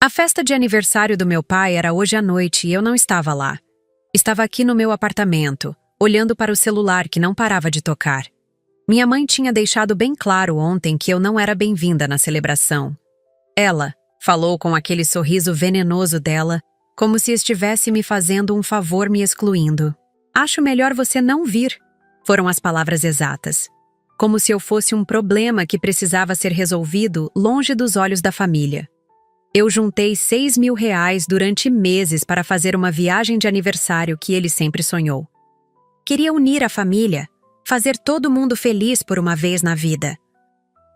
A festa de aniversário do meu pai era hoje à noite e eu não estava lá. Estava aqui no meu apartamento, olhando para o celular que não parava de tocar. Minha mãe tinha deixado bem claro ontem que eu não era bem-vinda na celebração. Ela falou com aquele sorriso venenoso dela, como se estivesse me fazendo um favor me excluindo. "Acho melhor você não vir", foram as palavras exatas. Como se eu fosse um problema que precisava ser resolvido longe dos olhos da família. Eu juntei R$ 6.000 durante meses para fazer uma viagem de aniversário que ele sempre sonhou. Queria unir a família, fazer todo mundo feliz por uma vez na vida.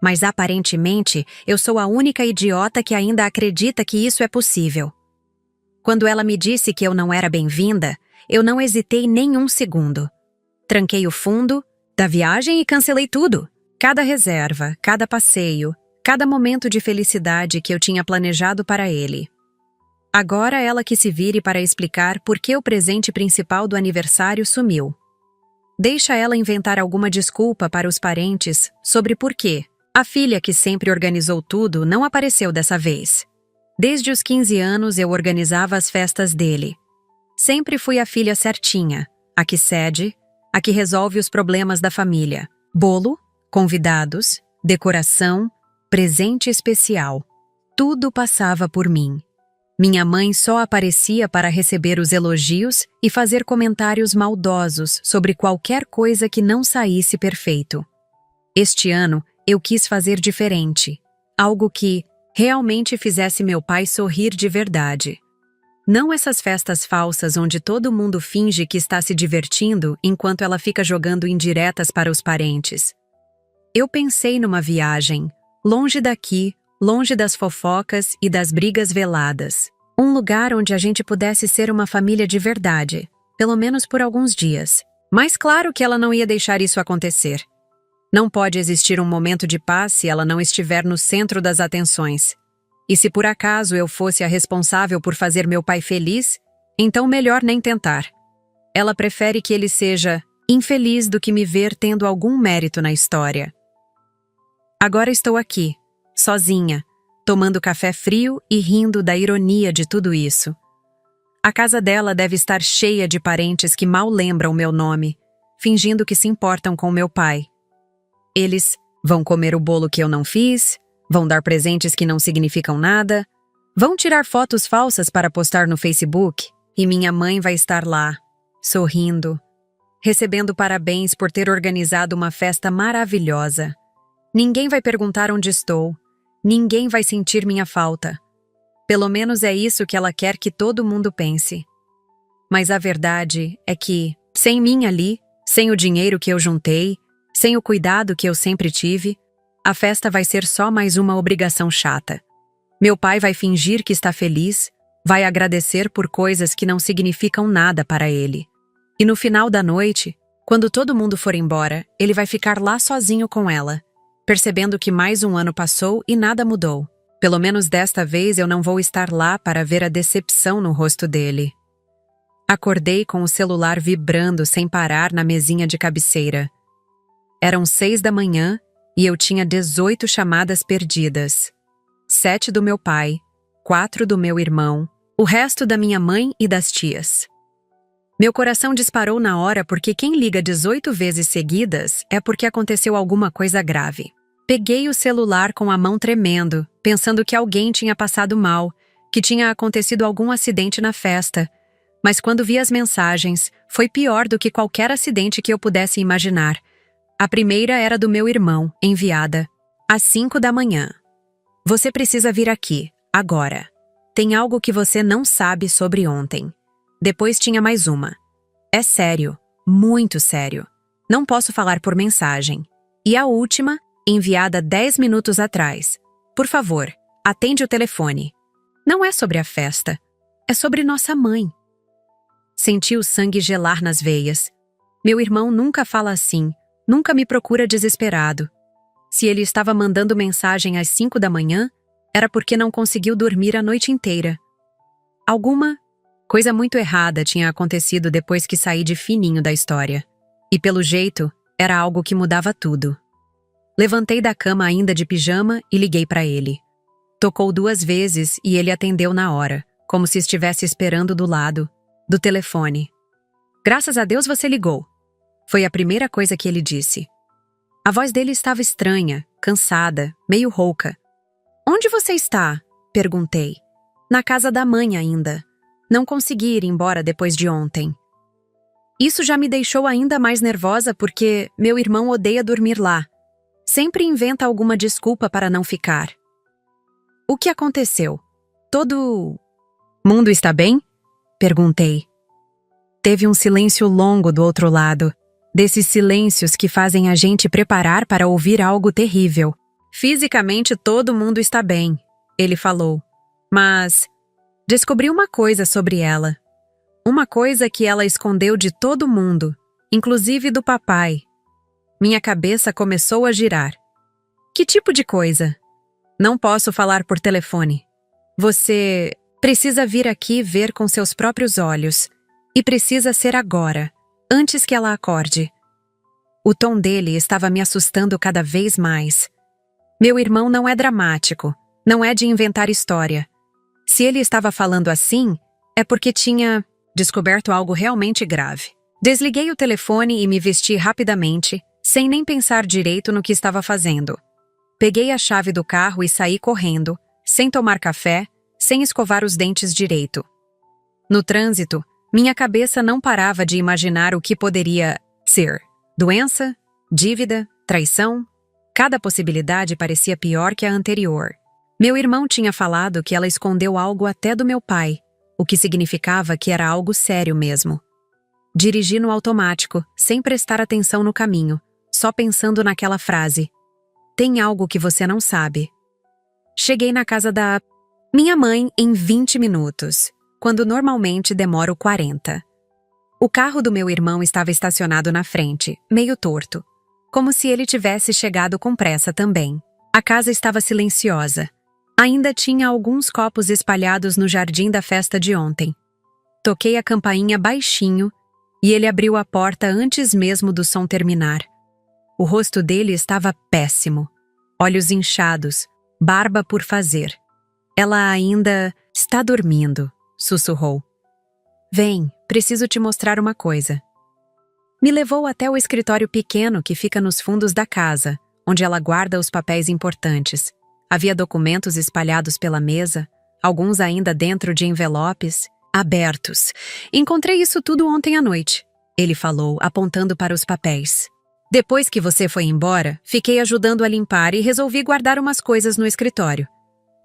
Mas aparentemente, eu sou a única idiota que ainda acredita que isso é possível. Quando ela me disse que eu não era bem-vinda, eu não hesitei nem um segundo. Tranquei o fundo da viagem e cancelei tudo. Cada reserva, cada passeio, cada momento de felicidade que eu tinha planejado para ele. Agora ela que se vire para explicar por que o presente principal do aniversário sumiu. Deixa ela inventar alguma desculpa para os parentes sobre por quê a filha que sempre organizou tudo não apareceu dessa vez. Desde os 15 anos eu organizava as festas dele. Sempre fui a filha certinha, a que cede, a que resolve os problemas da família. Bolo, convidados, decoração, presente especial. Tudo passava por mim. Minha mãe só aparecia para receber os elogios e fazer comentários maldosos sobre qualquer coisa que não saísse perfeito. Este ano, eu quis fazer diferente. Algo que realmente fizesse meu pai sorrir de verdade. Não essas festas falsas onde todo mundo finge que está se divertindo enquanto ela fica jogando indiretas para os parentes. Eu pensei numa viagem, longe daqui, longe das fofocas e das brigas veladas. Um lugar onde a gente pudesse ser uma família de verdade, pelo menos por alguns dias. Mas claro que ela não ia deixar isso acontecer. Não pode existir um momento de paz se ela não estiver no centro das atenções. E se por acaso eu fosse a responsável por fazer meu pai feliz, então melhor nem tentar. Ela prefere que ele seja infeliz do que me ver tendo algum mérito na história. Agora estou aqui, sozinha, tomando café frio e rindo da ironia de tudo isso. A casa dela deve estar cheia de parentes que mal lembram meu nome, fingindo que se importam com meu pai. Eles vão comer o bolo que eu não fiz, vão dar presentes que não significam nada, vão tirar fotos falsas para postar no Facebook, e minha mãe vai estar lá, sorrindo, recebendo parabéns por ter organizado uma festa maravilhosa. Ninguém vai perguntar onde estou, ninguém vai sentir minha falta. Pelo menos é isso que ela quer que todo mundo pense. Mas a verdade é que, sem mim ali, sem o dinheiro que eu juntei, sem o cuidado que eu sempre tive, a festa vai ser só mais uma obrigação chata. Meu pai vai fingir que está feliz, vai agradecer por coisas que não significam nada para ele. E no final da noite, quando todo mundo for embora, ele vai ficar lá sozinho com ela, percebendo que mais um ano passou e nada mudou. Pelo menos desta vez eu não vou estar lá para ver a decepção no rosto dele. Acordei com o celular vibrando sem parar na mesinha de cabeceira. Eram 6 da manhã e eu tinha 18 chamadas perdidas. 7 do meu pai, 4 do meu irmão, o resto da minha mãe e das tias. Meu coração disparou na hora porque quem liga 18 vezes seguidas é porque aconteceu alguma coisa grave. Peguei o celular com a mão tremendo, pensando que alguém tinha passado mal, que tinha acontecido algum acidente na festa. Mas quando vi as mensagens, foi pior do que qualquer acidente que eu pudesse imaginar. A primeira era do meu irmão, enviada, às 5 da manhã. Você precisa vir aqui, agora. Tem algo que você não sabe sobre ontem. Depois tinha mais uma. É sério, muito sério. Não posso falar por mensagem. E a última, enviada 10 minutos atrás. Por favor, atende o telefone. Não é sobre a festa, é sobre nossa mãe. Senti o sangue gelar nas veias. Meu irmão nunca fala assim, nunca me procura desesperado. Se ele estava mandando mensagem às 5 da manhã, era porque não conseguiu dormir a noite inteira. Alguma coisa muito errada tinha acontecido depois que saí de fininho da história. E pelo jeito, era algo que mudava tudo. Levantei da cama ainda de pijama e liguei para ele. Tocou 2 vezes e ele atendeu na hora, como se estivesse esperando do lado do telefone. Graças a Deus você ligou. Foi a primeira coisa que ele disse. A voz dele estava estranha, cansada, meio rouca. Onde você está? Perguntei. Na casa da mãe ainda. Não consegui ir embora depois de ontem. Isso já me deixou ainda mais nervosa porque meu irmão odeia dormir lá. Sempre inventa alguma desculpa para não ficar. O que aconteceu? Todo mundo está bem? Perguntei. Teve um silêncio longo do outro lado, desses silêncios que fazem a gente preparar para ouvir algo terrível. Fisicamente todo mundo está bem, ele falou. Mas descobri uma coisa sobre ela. Uma coisa que ela escondeu de todo mundo, inclusive do papai. Minha cabeça começou a girar. Que tipo de coisa? Não posso falar por telefone. Você precisa vir aqui ver com seus próprios olhos. E precisa ser agora, antes que ela acorde. O tom dele estava me assustando cada vez mais. Meu irmão não é dramático, não é de inventar história. Se ele estava falando assim, é porque tinha descoberto algo realmente grave. Desliguei o telefone e me vesti rapidamente, sem nem pensar direito no que estava fazendo. Peguei a chave do carro e saí correndo, sem tomar café, sem escovar os dentes direito. No trânsito, minha cabeça não parava de imaginar o que poderia ser. Doença, dívida, traição. Cada possibilidade parecia pior que a anterior. Meu irmão tinha falado que ela escondeu algo até do meu pai, o que significava que era algo sério mesmo. Dirigi no automático, sem prestar atenção no caminho, só pensando naquela frase. Tem algo que você não sabe. Cheguei na casa da minha mãe em 20 minutos. Quando normalmente demoro 40. O carro do meu irmão estava estacionado na frente, meio torto, como se ele tivesse chegado com pressa também. A casa estava silenciosa. Ainda tinha alguns copos espalhados no jardim da festa de ontem. Toquei a campainha baixinho e ele abriu a porta antes mesmo do som terminar. O rosto dele estava péssimo. Olhos inchados, barba por fazer. Ela ainda está dormindo. Sussurrou. Vem, preciso te mostrar uma coisa. Me levou até o escritório pequeno que fica nos fundos da casa, onde ela guarda os papéis importantes. Havia documentos espalhados pela mesa, alguns ainda dentro de envelopes, abertos. Encontrei isso tudo ontem à noite, ele falou, apontando para os papéis. Depois que você foi embora, fiquei ajudando a limpar e resolvi guardar umas coisas no escritório.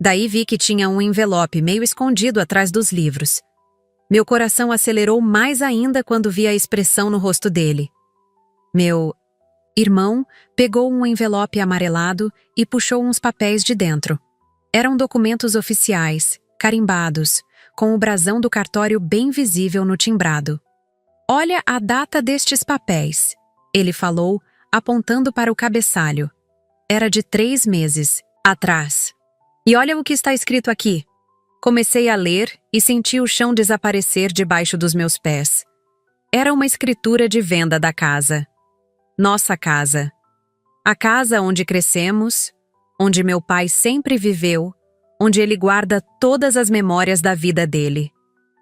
Daí vi que tinha um envelope meio escondido atrás dos livros. Meu coração acelerou mais ainda quando vi a expressão no rosto dele. Meu irmão pegou um envelope amarelado e puxou uns papéis de dentro. Eram documentos oficiais, carimbados, com o brasão do cartório bem visível no timbrado. Olha a data destes papéis, ele falou, apontando para o cabeçalho. Era de 3 meses atrás. E olha o que está escrito aqui. Comecei a ler e senti o chão desaparecer debaixo dos meus pés. Era uma escritura de venda da casa. Nossa casa. A casa onde crescemos, onde meu pai sempre viveu, onde ele guarda todas as memórias da vida dele.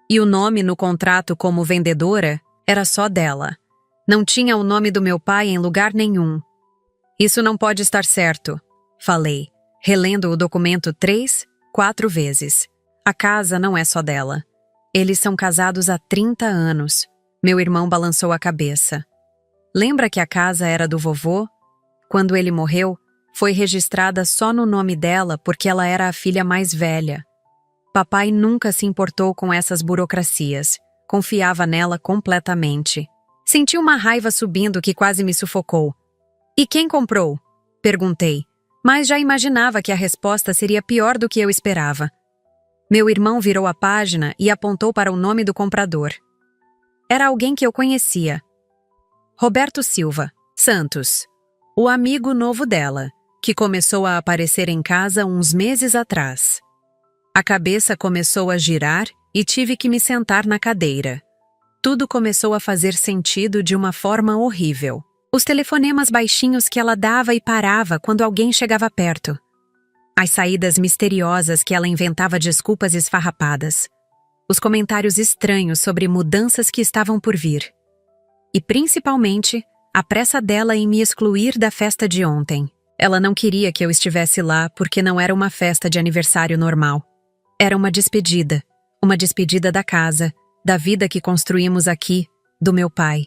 E o nome no contrato como vendedora era só dela. Não tinha o nome do meu pai em lugar nenhum. Isso não pode estar certo, falei, relendo o documento 3, 4 vezes. A casa não é só dela. Eles são casados há 30 anos. Meu irmão balançou a cabeça. Lembra que a casa era do vovô? Quando ele morreu, foi registrada só no nome dela porque ela era a filha mais velha. Papai nunca se importou com essas burocracias. Confiava nela completamente. Senti uma raiva subindo que quase me sufocou. E quem comprou? Perguntei, mas já imaginava que a resposta seria pior do que eu esperava. Meu irmão virou a página e apontou para o nome do comprador. Era alguém que eu conhecia. Roberto Silva, Santos, o amigo novo dela, que começou a aparecer em casa uns meses atrás. A cabeça começou a girar e tive que me sentar na cadeira. Tudo começou a fazer sentido de uma forma horrível. Os telefonemas baixinhos que ela dava e parava quando alguém chegava perto. As saídas misteriosas que ela inventava desculpas esfarrapadas. Os comentários estranhos sobre mudanças que estavam por vir. E, principalmente, a pressa dela em me excluir da festa de ontem. Ela não queria que eu estivesse lá porque não era uma festa de aniversário normal. Era uma despedida da casa, da vida que construímos aqui, do meu pai.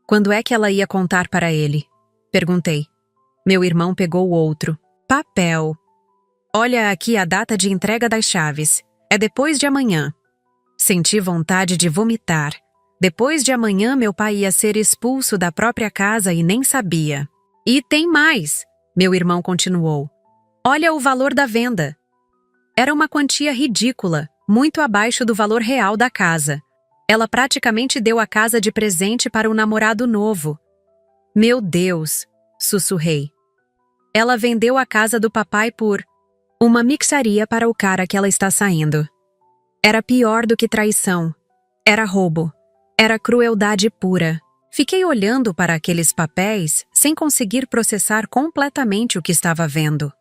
Quando é que ela ia contar para ele? Perguntei. Meu irmão pegou outro. Papel. Olha aqui a data de entrega das chaves. É depois de amanhã. Senti vontade de vomitar. Depois de amanhã, meu pai ia ser expulso da própria casa e nem sabia. E tem mais, meu irmão continuou. Olha o valor da venda. Era uma quantia ridícula, muito abaixo do valor real da casa. Ela praticamente deu a casa de presente para o namorado novo. Meu Deus, sussurrei. Ela vendeu a casa do papai por uma mixaria para o cara que ela está saindo. Era pior do que traição. Era roubo. Era crueldade pura. Fiquei olhando para aqueles papéis sem conseguir processar completamente o que estava vendo.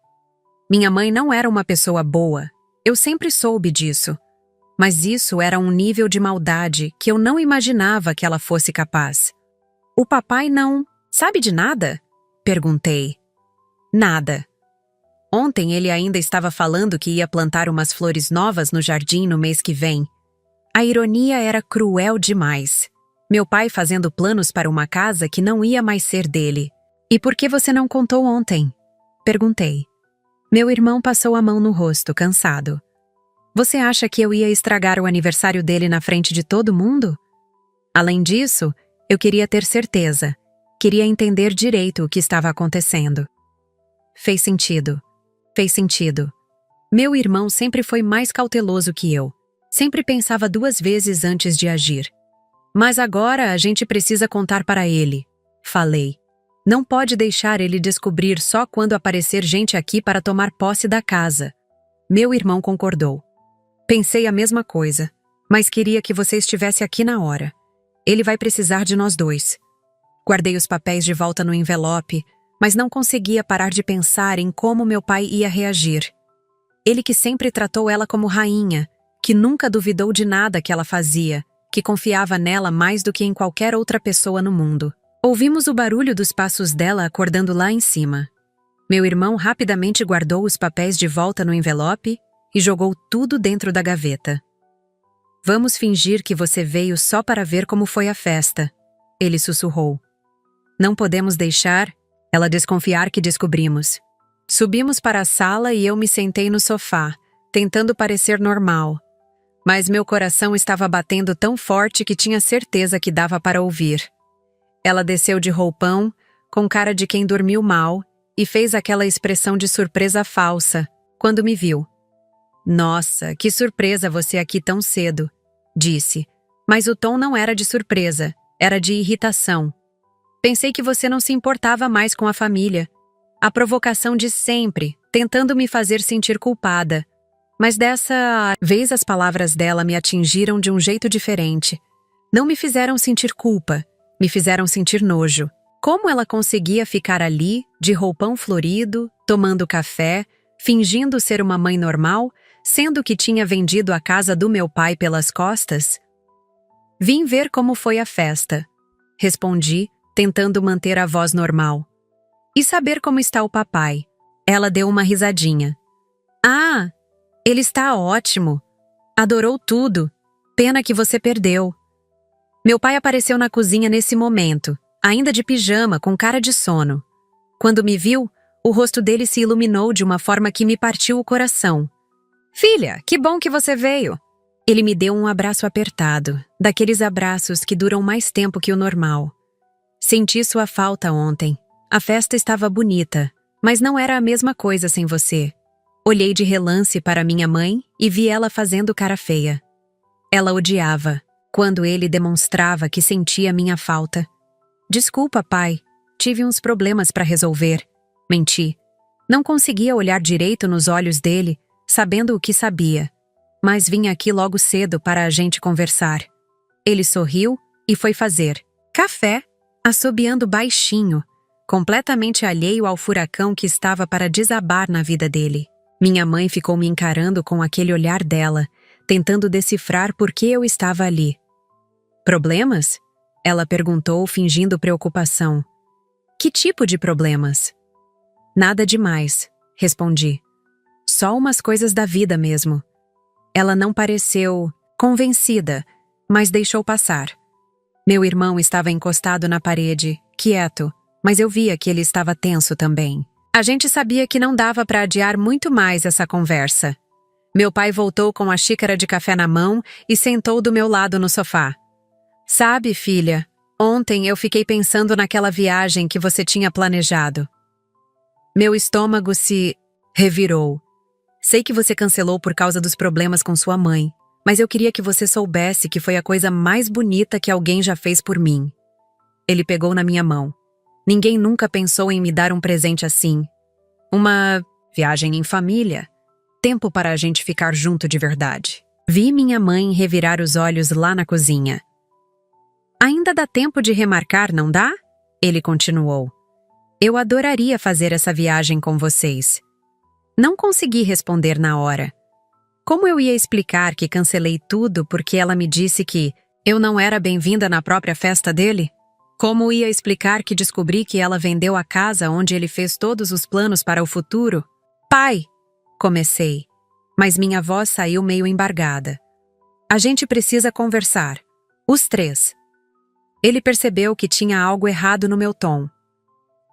Minha mãe não era uma pessoa boa. Eu sempre soube disso. Mas isso era um nível de maldade que eu não imaginava que ela fosse capaz. O papai não sabe de nada? Perguntei. Nada. Ontem ele ainda estava falando que ia plantar umas flores novas no jardim no mês que vem. A ironia era cruel demais. Meu pai fazendo planos para uma casa que não ia mais ser dele. E por que você não contou ontem? Perguntei. Meu irmão passou a mão no rosto, cansado. Você acha que eu ia estragar o aniversário dele na frente de todo mundo? Além disso, eu queria ter certeza. Queria entender direito o que estava acontecendo. Fez sentido. Fez sentido. Meu irmão sempre foi mais cauteloso que eu. Sempre pensava 2 vezes antes de agir. Mas agora a gente precisa contar para ele. Falei. Não pode deixar ele descobrir só quando aparecer gente aqui para tomar posse da casa. Meu irmão concordou. Pensei a mesma coisa, mas queria que você estivesse aqui na hora. Ele vai precisar de nós 2. Guardei os papéis de volta no envelope, mas não conseguia parar de pensar em como meu pai ia reagir. Ele que sempre tratou ela como rainha, que nunca duvidou de nada que ela fazia, que confiava nela mais do que em qualquer outra pessoa no mundo. Ouvimos o barulho dos passos dela acordando lá em cima. Meu irmão rapidamente guardou os papéis de volta no envelope e jogou tudo dentro da gaveta. Vamos fingir que você veio só para ver como foi a festa, ele sussurrou. Não podemos deixar ela desconfiar que descobrimos. Subimos para a sala e eu me sentei no sofá, tentando parecer normal. Mas meu coração estava batendo tão forte que tinha certeza que dava para ouvir. Ela desceu de roupão, com cara de quem dormiu mal, e fez aquela expressão de surpresa falsa, quando me viu. Nossa, que surpresa você aqui tão cedo, disse. Mas o tom não era de surpresa, era de irritação. Pensei que você não se importava mais com a família. A provocação de sempre, tentando me fazer sentir culpada. Mas dessa vez as palavras dela me atingiram de um jeito diferente. Não me fizeram sentir culpa, me fizeram sentir nojo. Como ela conseguia ficar ali, de roupão florido, tomando café, fingindo ser uma mãe normal, sendo que tinha vendido a casa do meu pai pelas costas? Vim ver como foi a festa. Respondi, tentando manter a voz normal. E saber como está o papai. Ela deu uma risadinha. Ah, ele está ótimo. Adorou tudo. Pena que você perdeu. Meu pai apareceu na cozinha nesse momento, ainda de pijama, com cara de sono. Quando me viu, o rosto dele se iluminou de uma forma que me partiu o coração. Filha, que bom que você veio. Ele me deu um abraço apertado, daqueles abraços que duram mais tempo que o normal. Senti sua falta ontem. A festa estava bonita, mas não era a mesma coisa sem você. Olhei de relance para minha mãe e vi ela fazendo cara feia. Ela odiava, quando ele demonstrava que sentia minha falta. Desculpa, pai. Tive uns problemas para resolver. Menti. Não conseguia olhar direito nos olhos dele, sabendo o que sabia. Mas vim aqui logo cedo para a gente conversar. Ele sorriu e foi fazer café, assobiando baixinho, completamente alheio ao furacão que estava para desabar na vida dele. Minha mãe ficou me encarando com aquele olhar dela, tentando decifrar por que eu estava ali. Problemas? Ela perguntou, fingindo preocupação. Que tipo de problemas? Nada demais, respondi. Só umas coisas da vida mesmo. Ela não pareceu convencida, mas deixou passar. Meu irmão estava encostado na parede, quieto, mas eu via que ele estava tenso também. A gente sabia que não dava para adiar muito mais essa conversa. Meu pai voltou com a xícara de café na mão e sentou do meu lado no sofá. Sabe, filha, ontem eu fiquei pensando naquela viagem que você tinha planejado. Meu estômago se revirou. Sei que você cancelou por causa dos problemas com sua mãe, mas eu queria que você soubesse que foi a coisa mais bonita que alguém já fez por mim. Ele pegou na minha mão. Ninguém nunca pensou em me dar um presente assim. Uma viagem em família. Tempo para a gente ficar junto de verdade. Vi minha mãe revirar os olhos lá na cozinha. Ainda dá tempo de remarcar, não dá? Ele continuou. Eu adoraria fazer essa viagem com vocês. Não consegui responder na hora. Como eu ia explicar que cancelei tudo porque ela me disse que eu não era bem-vinda na própria festa dele? Como ia explicar que descobri que ela vendeu a casa onde ele fez todos os planos para o futuro? Pai! Comecei, mas minha voz saiu meio embargada. A gente precisa conversar. Os três. Ele percebeu que tinha algo errado no meu tom.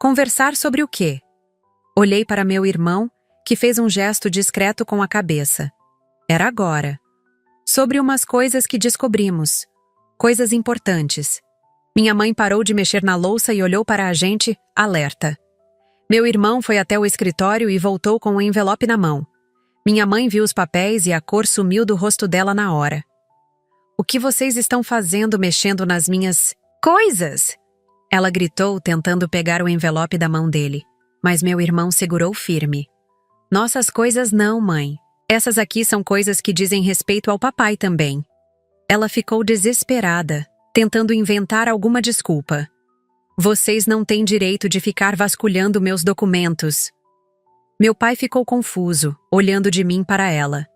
Conversar sobre o quê? Olhei para meu irmão, que fez um gesto discreto com a cabeça. Era agora. Sobre umas coisas que descobrimos. Coisas importantes. Minha mãe parou de mexer na louça e olhou para a gente, alerta. Meu irmão foi até o escritório e voltou com um envelope na mão. Minha mãe viu os papéis e a cor sumiu do rosto dela na hora. O que vocês estão fazendo mexendo nas minhas coisas? Ela gritou, tentando pegar o envelope da mão dele. Mas meu irmão segurou firme. Nossas coisas não, mãe. Essas aqui são coisas que dizem respeito ao papai também. Ela ficou desesperada, tentando inventar alguma desculpa. Vocês não têm direito de ficar vasculhando meus documentos. Meu pai ficou confuso, olhando de mim para ela.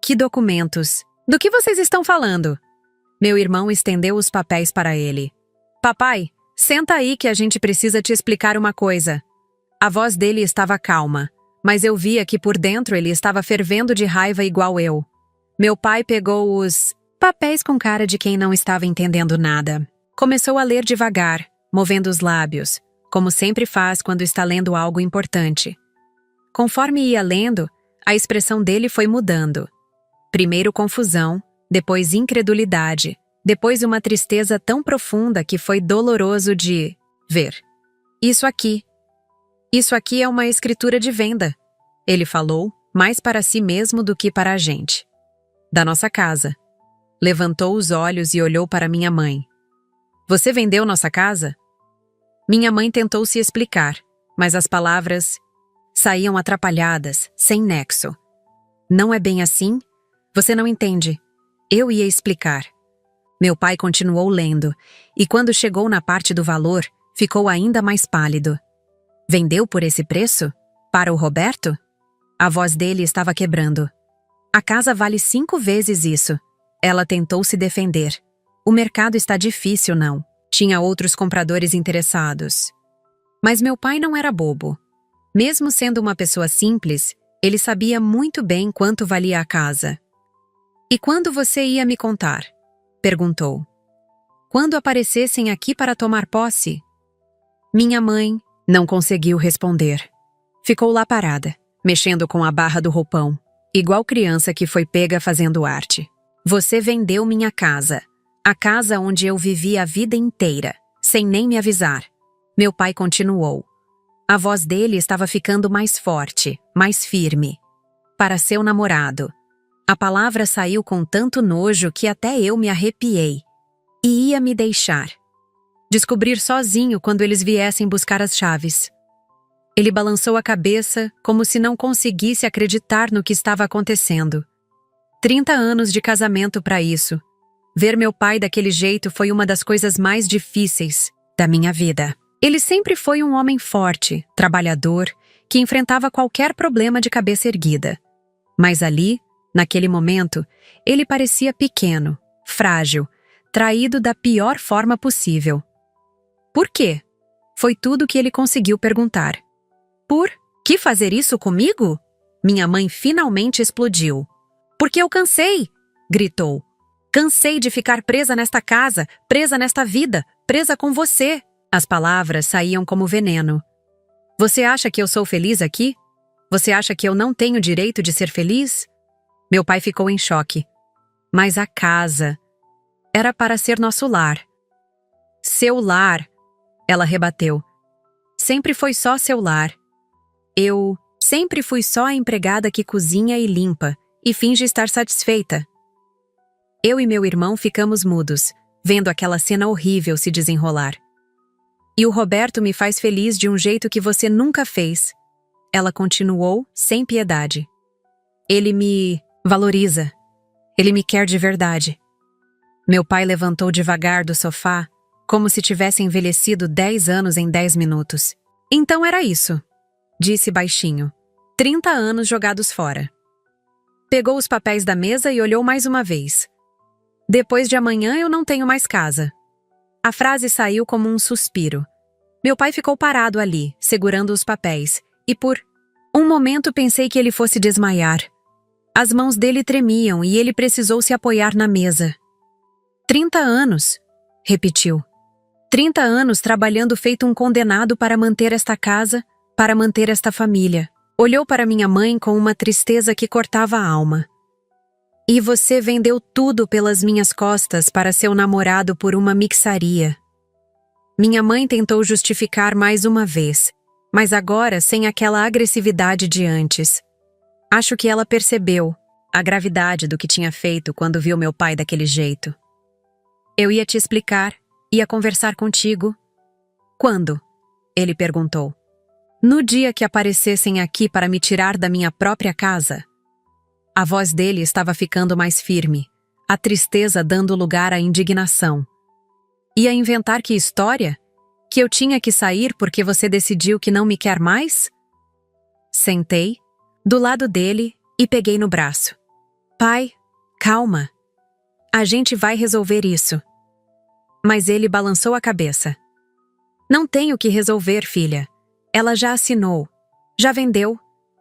Que documentos? Do que vocês estão falando? Meu irmão estendeu os papéis para ele. Papai, senta aí que a gente precisa te explicar uma coisa. A voz dele estava calma, mas eu via que por dentro ele estava fervendo de raiva igual eu. Meu pai pegou os papéis com cara de quem não estava entendendo nada. Começou a ler devagar, movendo os lábios, como sempre faz quando está lendo algo importante. Conforme ia lendo, a expressão dele foi mudando. Primeiro confusão, depois incredulidade, depois uma tristeza tão profunda que foi doloroso de ver. Isso aqui é uma escritura de venda, ele falou, mais para si mesmo do que para a gente. Da nossa casa. Levantou os olhos e olhou para minha mãe. Você vendeu nossa casa? Minha mãe tentou se explicar, mas as palavras saíam atrapalhadas, sem nexo. Não é bem assim? Você não entende. Eu ia explicar. Meu pai continuou lendo, e quando chegou na parte do valor, ficou ainda mais pálido. Vendeu por esse preço? Para o Roberto? A voz dele estava quebrando. A casa vale 5 vezes isso. Ela tentou se defender. O mercado está difícil, não. Tinha outros compradores interessados. Mas meu pai não era bobo. Mesmo sendo uma pessoa simples, ele sabia muito bem quanto valia a casa. E quando você ia me contar? Perguntou. Quando aparecessem aqui para tomar posse? Minha mãe não conseguiu responder. Ficou lá parada, mexendo com a barra do roupão, igual criança que foi pega fazendo arte. Você vendeu minha casa. A casa onde eu vivi a vida inteira, sem nem me avisar. Meu pai continuou. A voz dele estava ficando mais forte, mais firme. Para seu namorado. A palavra saiu com tanto nojo que até eu me arrepiei. E ia me deixar. Descobrir sozinho quando eles viessem buscar as chaves. Ele balançou a cabeça como se não conseguisse acreditar no que estava acontecendo. 30 anos de casamento para isso. Ver meu pai daquele jeito foi uma das coisas mais difíceis da minha vida. Ele sempre foi um homem forte, trabalhador que enfrentava qualquer problema de cabeça erguida. Mas ali, naquele momento, ele parecia pequeno, frágil, traído da pior forma possível. Por quê? Foi tudo o que ele conseguiu perguntar. Por que fazer isso comigo? Minha mãe finalmente explodiu. Porque eu cansei! Gritou. Cansei de ficar presa nesta casa, presa nesta vida, presa com você. As palavras saíam como veneno. Você acha que eu sou feliz aqui? Você acha que eu não tenho direito de ser feliz? Meu pai ficou em choque. Mas a casa era para ser nosso lar. Seu lar, ela rebateu. Sempre foi só seu lar. Eu sempre fui só a empregada que cozinha e limpa e finge estar satisfeita. Eu e meu irmão ficamos mudos, vendo aquela cena horrível se desenrolar. E o Roberto me faz feliz de um jeito que você nunca fez. Ela continuou, sem piedade. Ele me valoriza. Ele me quer de verdade. Meu pai levantou devagar do sofá, como se tivesse envelhecido 10 anos em 10 minutos. Então era isso, disse baixinho. 30 anos jogados fora. Pegou os papéis da mesa e olhou mais uma vez. Depois de amanhã eu não tenho mais casa. A frase saiu como um suspiro. Meu pai ficou parado ali, segurando os papéis, e por um momento pensei que ele fosse desmaiar. As mãos dele tremiam e ele precisou se apoiar na mesa. 30 anos, repetiu. 30 anos trabalhando feito um condenado para manter esta casa, para manter esta família. Olhou para minha mãe com uma tristeza que cortava a alma. E você vendeu tudo pelas minhas costas para seu namorado por uma mixaria. Minha mãe tentou justificar mais uma vez, mas agora sem aquela agressividade de antes. Acho que ela percebeu a gravidade do que tinha feito quando viu meu pai daquele jeito. Eu ia te explicar, ia conversar contigo. Quando? Ele perguntou. No dia que aparecessem aqui para me tirar da minha própria casa. A voz dele estava ficando mais firme, a tristeza dando lugar à indignação. Ia inventar que história? Que eu tinha que sair porque você decidiu que não me quer mais? Sentei, do lado dele, e peguei no braço. Pai, calma. A gente vai resolver isso. Mas ele balançou a cabeça. Não tenho que resolver, filha. Ela já assinou, já vendeu,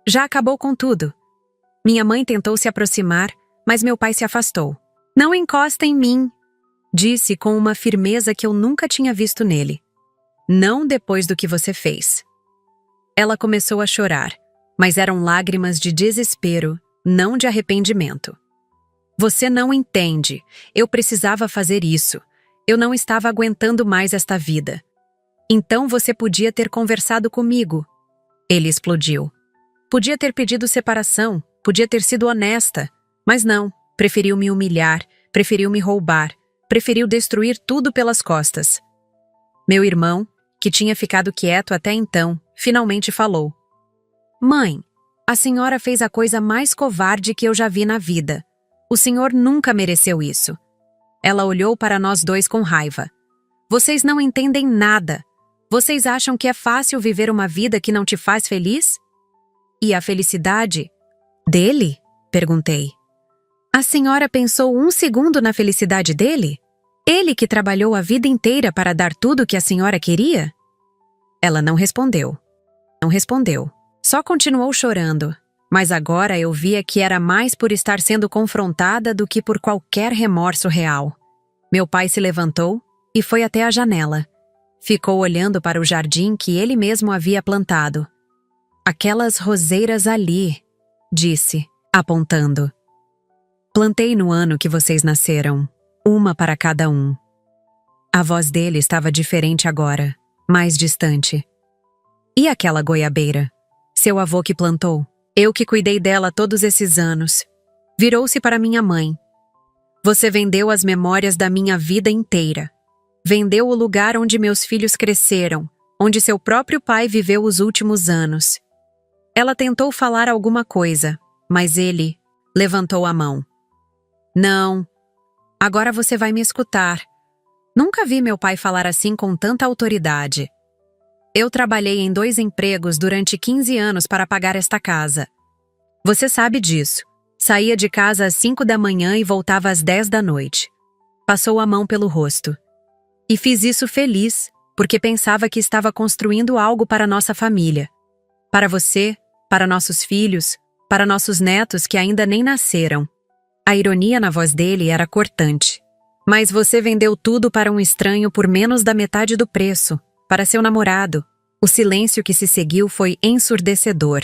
já acabou com tudo. Minha mãe tentou se aproximar, mas meu pai se afastou. Não encosta em mim, disse com uma firmeza que eu nunca tinha visto nele. Não depois do que você fez. Ela começou a chorar, mas eram lágrimas de desespero, não de arrependimento. Você não entende. Eu precisava fazer isso. Eu não estava aguentando mais esta vida. Então você podia ter conversado comigo. Ele explodiu. Podia ter pedido separação, podia ter sido honesta, mas não, preferiu me humilhar, preferiu me roubar, preferiu destruir tudo pelas costas. Meu irmão, que tinha ficado quieto até então, finalmente falou. Mãe, a senhora fez a coisa mais covarde que eu já vi na vida. O senhor nunca mereceu isso. Ela olhou para nós dois com raiva. Vocês não entendem nada. Vocês acham que é fácil viver uma vida que não te faz feliz? E a felicidade dele? Perguntei. A senhora pensou um segundo na felicidade dele? Ele que trabalhou a vida inteira para dar tudo o que a senhora queria? Ela não respondeu. Não respondeu. Só continuou chorando. Mas agora eu via que era mais por estar sendo confrontada do que por qualquer remorso real. Meu pai se levantou e foi até a janela. Ficou olhando para o jardim que ele mesmo havia plantado. Aquelas roseiras ali, disse, apontando. Plantei no ano que vocês nasceram, uma para cada um. A voz dele estava diferente agora, mais distante. E aquela goiabeira? Seu avô que plantou? Eu que cuidei dela todos esses anos. Virou-se para minha mãe. Você vendeu as memórias da minha vida inteira. Vendeu o lugar onde meus filhos cresceram, onde seu próprio pai viveu os últimos anos. Ela tentou falar alguma coisa, mas ele levantou a mão. Não, agora você vai me escutar. Nunca vi meu pai falar assim com tanta autoridade. Eu trabalhei em 2 empregos durante 15 anos para pagar esta casa. Você sabe disso. Saía de casa às 5 da manhã e voltava às 10 da noite. Passou a mão pelo rosto. E fiz isso feliz, porque pensava que estava construindo algo para nossa família. Para você, para nossos filhos, para nossos netos que ainda nem nasceram. A ironia na voz dele era cortante. Mas você vendeu tudo para um estranho por menos da metade do preço, para seu namorado. O silêncio que se seguiu foi ensurdecedor.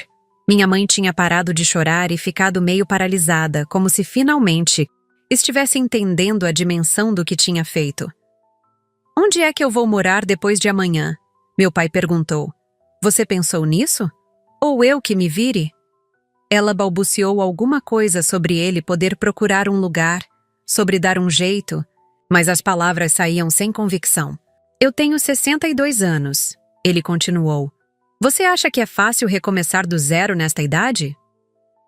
Minha mãe tinha parado de chorar e ficado meio paralisada, como se finalmente estivesse entendendo a dimensão do que tinha feito. Onde é que eu vou morar depois de amanhã? Meu pai perguntou. Você pensou nisso? Ou eu que me vire? Ela balbuciou alguma coisa sobre ele poder procurar um lugar, sobre dar um jeito, mas as palavras saíam sem convicção. Eu tenho 62 anos, ele continuou. Você acha que é fácil recomeçar do zero nesta idade?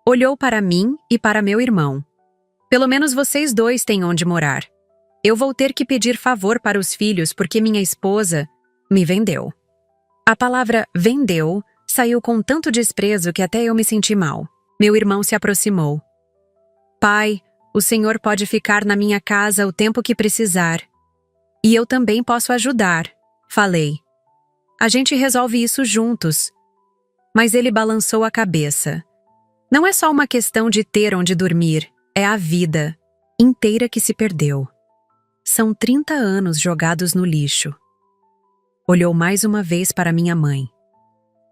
Olhou para mim e para meu irmão. Pelo menos vocês dois têm onde morar. Eu vou ter que pedir favor para os filhos porque minha esposa me vendeu. A palavra vendeu saiu com tanto desprezo que até eu me senti mal. Meu irmão se aproximou. Pai, o senhor pode ficar na minha casa o tempo que precisar. E eu também posso ajudar, falei. A gente resolve isso juntos. Mas ele balançou a cabeça. Não é só uma questão de ter onde dormir, é a vida inteira que se perdeu. São 30 anos jogados no lixo. Olhou mais uma vez para minha mãe.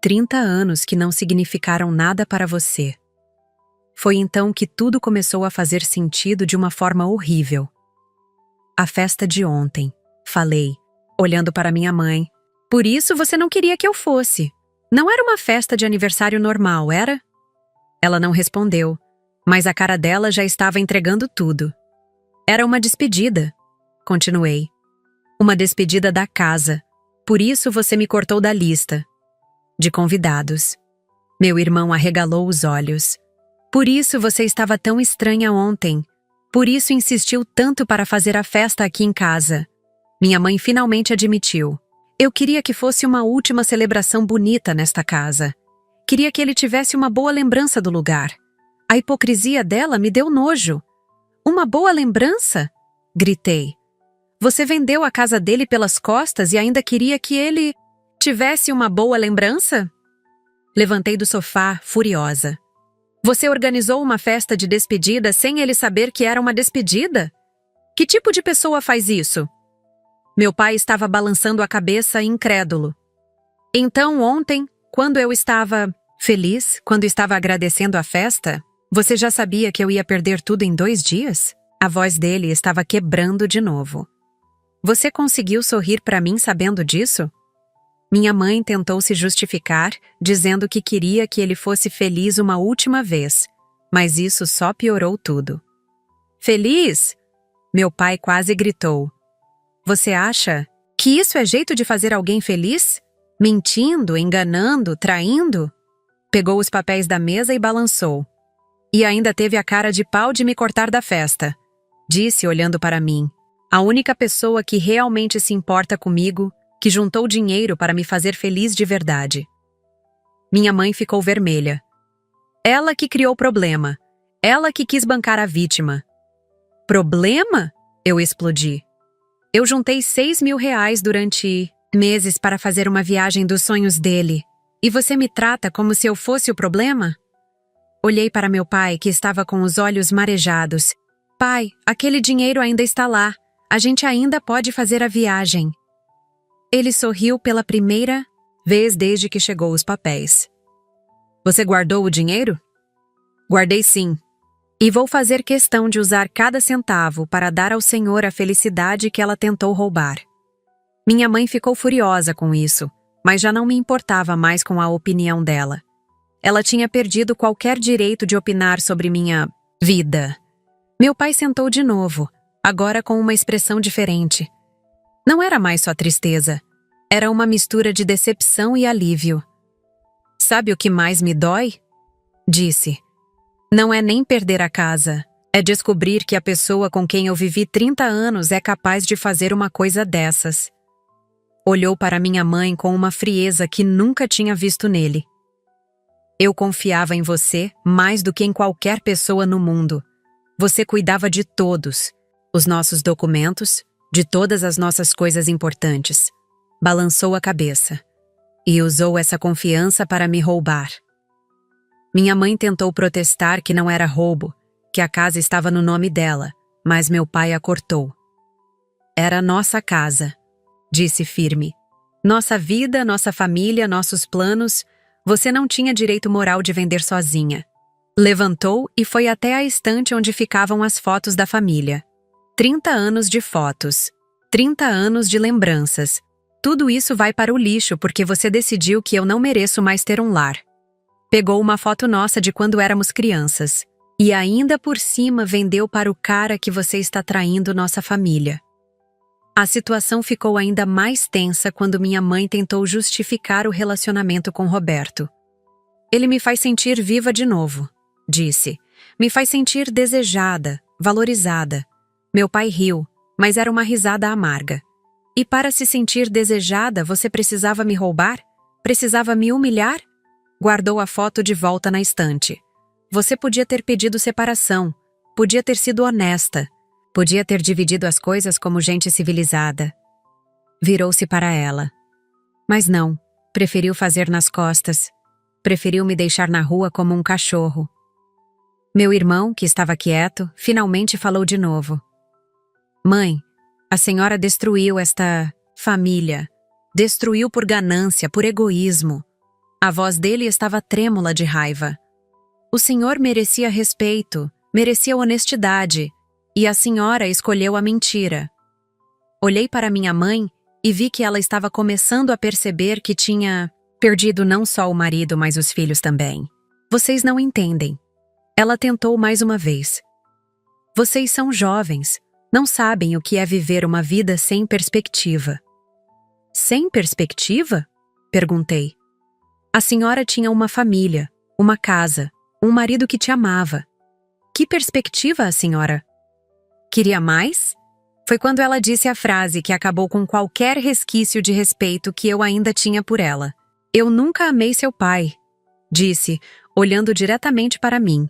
30 anos que não significaram nada para você. Foi então que tudo começou a fazer sentido de uma forma horrível. A festa de ontem, falei, olhando para minha mãe. Por isso você não queria que eu fosse. Não era uma festa de aniversário normal, era? Ela não respondeu, mas a cara dela já estava entregando tudo. Era uma despedida, continuei. Uma despedida da casa. Por isso você me cortou da lista de convidados. Meu irmão arregalou os olhos. Por isso você estava tão estranha ontem. Por isso insistiu tanto para fazer a festa aqui em casa. Minha mãe finalmente admitiu. Eu queria que fosse uma última celebração bonita nesta casa. Queria que ele tivesse uma boa lembrança do lugar. A hipocrisia dela me deu nojo. Uma boa lembrança? Gritei. Você vendeu a casa dele pelas costas e ainda queria que ele tivesse uma boa lembrança? Levantei do sofá, furiosa. Você organizou uma festa de despedida sem ele saber que era uma despedida? Que tipo de pessoa faz isso? Meu pai estava balançando a cabeça incrédulo. Então ontem, quando eu estava feliz, quando estava agradecendo a festa, você já sabia que eu ia perder tudo em 2 dias? A voz dele estava quebrando de novo. Você conseguiu sorrir para mim sabendo disso? Minha mãe tentou se justificar, dizendo que queria que ele fosse feliz uma última vez, mas isso só piorou tudo. Feliz? Meu pai quase gritou. Você acha que isso é jeito de fazer alguém feliz? Mentindo, enganando, traindo? Pegou os papéis da mesa e balançou. E ainda teve a cara de pau de me cortar da festa. Disse olhando para mim. A única pessoa que realmente se importa comigo, que juntou dinheiro para me fazer feliz de verdade. Minha mãe ficou vermelha. Ela que criou o problema. Ela que quis bancar a vítima. Problema? Eu explodi. Eu juntei 6 mil reais durante meses para fazer uma viagem dos sonhos dele. E você me trata como se eu fosse o problema? Olhei para meu pai, que estava com os olhos marejados. Pai, aquele dinheiro ainda está lá. A gente ainda pode fazer a viagem. Ele sorriu pela primeira vez desde que chegou os papéis. Você guardou o dinheiro? Guardei sim. E vou fazer questão de usar cada centavo para dar ao Senhor a felicidade que ela tentou roubar. Minha mãe ficou furiosa com isso, mas já não me importava mais com a opinião dela. Ela tinha perdido qualquer direito de opinar sobre minha vida. Meu pai sentou de novo, agora com uma expressão diferente. Não era mais só tristeza. Era uma mistura de decepção e alívio. Sabe o que mais me dói? Disse. Não é nem perder a casa. É descobrir que a pessoa com quem eu vivi 30 anos é capaz de fazer uma coisa dessas. Olhou para minha mãe com uma frieza que nunca tinha visto nele. Eu confiava em você mais do que em qualquer pessoa no mundo. Você cuidava de todos, os nossos documentos, de todas as nossas coisas importantes. Balançou a cabeça e usou essa confiança para me roubar. Minha mãe tentou protestar que não era roubo, que a casa estava no nome dela, mas meu pai a cortou. Era nossa casa, disse firme. Nossa vida, nossa família, nossos planos. Você não tinha direito moral de vender sozinha. Levantou e foi até a estante onde ficavam as fotos da família. 30 anos de fotos. 30 anos de lembranças. Tudo isso vai para o lixo porque você decidiu que eu não mereço mais ter um lar. Pegou uma foto nossa de quando éramos crianças. E ainda por cima vendeu para o cara que você está traindo nossa família. A situação ficou ainda mais tensa quando minha mãe tentou justificar o relacionamento com Roberto. Ele me faz sentir viva de novo, disse. Me faz sentir desejada, valorizada. Meu pai riu, mas era uma risada amarga. E para se sentir desejada, você precisava me roubar? Precisava me humilhar? Guardou a foto de volta na estante. Você podia ter pedido separação, podia ter sido honesta, podia ter dividido as coisas como gente civilizada. Virou-se para ela. Mas não, preferiu fazer nas costas. Preferiu me deixar na rua como um cachorro. Meu irmão, que estava quieto, finalmente falou de novo. Mãe, a senhora destruiu esta família. Destruiu por ganância, por egoísmo. A voz dele estava trêmula de raiva. O senhor merecia respeito, merecia honestidade, e a senhora escolheu a mentira. Olhei para minha mãe e vi que ela estava começando a perceber que tinha perdido não só o marido, mas os filhos também. Vocês não entendem. Ela tentou mais uma vez. Vocês são jovens, não sabem o que é viver uma vida sem perspectiva. Sem perspectiva? Perguntei. A senhora tinha uma família, uma casa, um marido que te amava. Que perspectiva a senhora? Queria mais? Foi quando ela disse a frase que acabou com qualquer resquício de respeito que eu ainda tinha por ela. Eu nunca amei seu pai, disse, olhando diretamente para mim.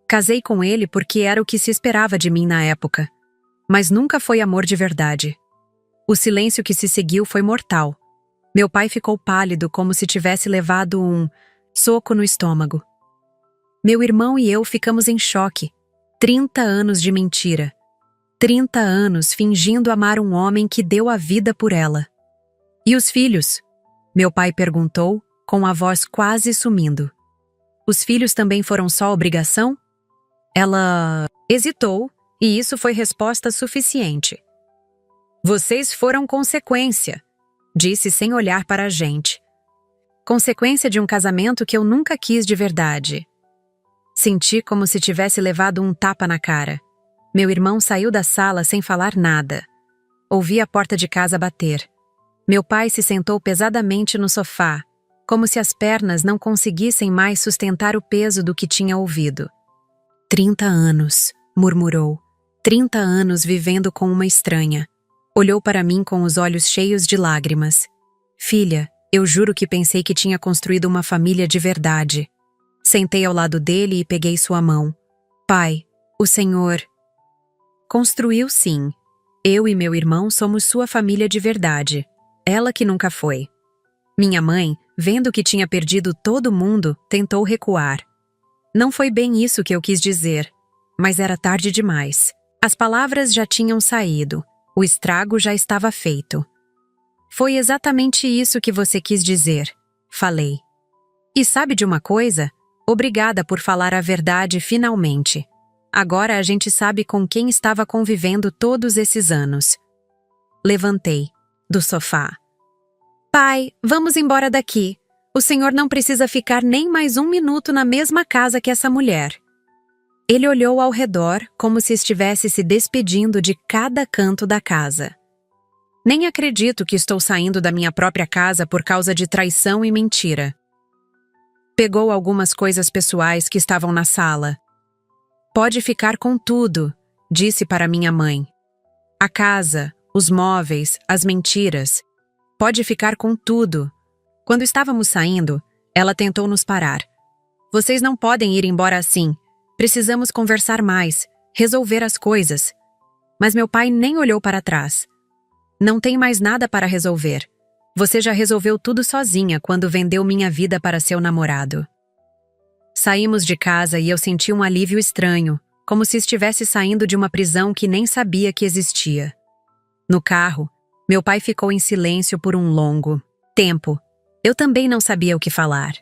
Casei com ele porque era o que se esperava de mim na época. Mas nunca foi amor de verdade. O silêncio que se seguiu foi mortal. Meu pai ficou pálido como se tivesse levado um soco no estômago. Meu irmão e eu ficamos em choque. 30 anos de mentira. 30 anos fingindo amar um homem que deu a vida por ela. E os filhos? Meu pai perguntou, com a voz quase sumindo. Os filhos também foram só obrigação? Ela hesitou, e isso foi resposta suficiente. Vocês foram consequência, disse sem olhar para a gente. Consequência de um casamento que eu nunca quis de verdade. Senti como se tivesse levado um tapa na cara. Meu irmão saiu da sala sem falar nada. Ouvi a porta de casa bater. Meu pai se sentou pesadamente no sofá, como se as pernas não conseguissem mais sustentar o peso do que tinha ouvido. 30 anos, murmurou. 30 anos vivendo com uma estranha. Olhou para mim com os olhos cheios de lágrimas. Filha, eu juro que pensei que tinha construído uma família de verdade. Sentei ao lado dele e peguei sua mão. Pai, o senhor... Construiu sim. Eu e meu irmão somos sua família de verdade. Ela que nunca foi. Minha mãe, vendo que tinha perdido todo mundo, tentou recuar. Não foi bem isso que eu quis dizer, mas era tarde demais. As palavras já tinham saído. O estrago já estava feito. Foi exatamente isso que você quis dizer, falei. E sabe de uma coisa? Obrigada por falar a verdade finalmente. Agora a gente sabe com quem estava convivendo todos esses anos. Levantei, do sofá. Pai, vamos embora daqui. O senhor não precisa ficar nem mais um minuto na mesma casa que essa mulher. Ele olhou ao redor como se estivesse se despedindo de cada canto da casa. Nem acredito que estou saindo da minha própria casa por causa de traição e mentira. Pegou algumas coisas pessoais que estavam na sala. Pode ficar com tudo, disse para minha mãe. A casa, os móveis, as mentiras. Pode ficar com tudo. Quando estávamos saindo, ela tentou nos parar. Vocês não podem ir embora assim. Precisamos conversar mais, resolver as coisas. Mas meu pai nem olhou para trás. Não tem mais nada para resolver. Você já resolveu tudo sozinha quando vendeu minha vida para seu namorado. Saímos de casa e eu senti um alívio estranho, como se estivesse saindo de uma prisão que nem sabia que existia. No carro, meu pai ficou em silêncio por um longo tempo. Eu também não sabia o que falar.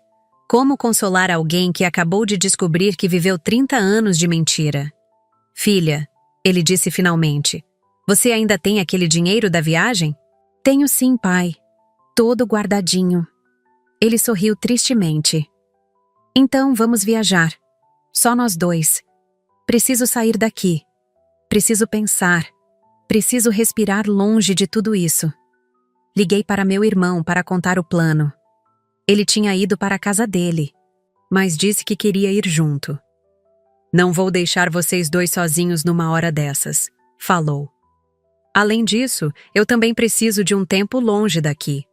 Como consolar alguém que acabou de descobrir que viveu 30 anos de mentira? Filha, ele disse finalmente, você ainda tem aquele dinheiro da viagem? Tenho sim, pai. Todo guardadinho. Ele sorriu tristemente. Então vamos viajar. Só nós dois. Preciso sair daqui. Preciso pensar. Preciso respirar longe de tudo isso. Liguei para meu irmão para contar o plano. Ele tinha ido para a casa dele, mas disse que queria ir junto. Não vou deixar vocês dois sozinhos numa hora dessas, falou. Além disso, eu também preciso de um tempo longe daqui.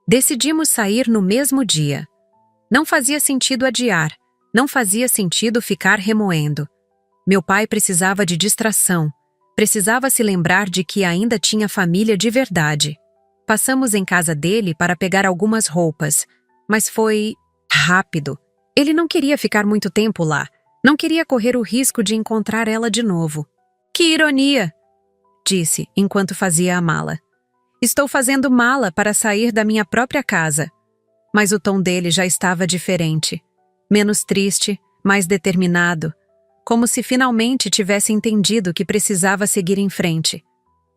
Decidimos sair no mesmo dia. Não fazia sentido adiar, não fazia sentido ficar remoendo. Meu pai precisava de distração, precisava se lembrar de que ainda tinha família de verdade. Passamos em casa dele para pegar algumas roupas, mas foi rápido. Ele não queria ficar muito tempo lá, não queria correr o risco de encontrar ela de novo. Que ironia! Disse, enquanto fazia a mala. Estou fazendo mala para sair da minha própria casa. Mas o tom dele já estava diferente. Menos triste, mais determinado. Como se finalmente tivesse entendido que precisava seguir em frente.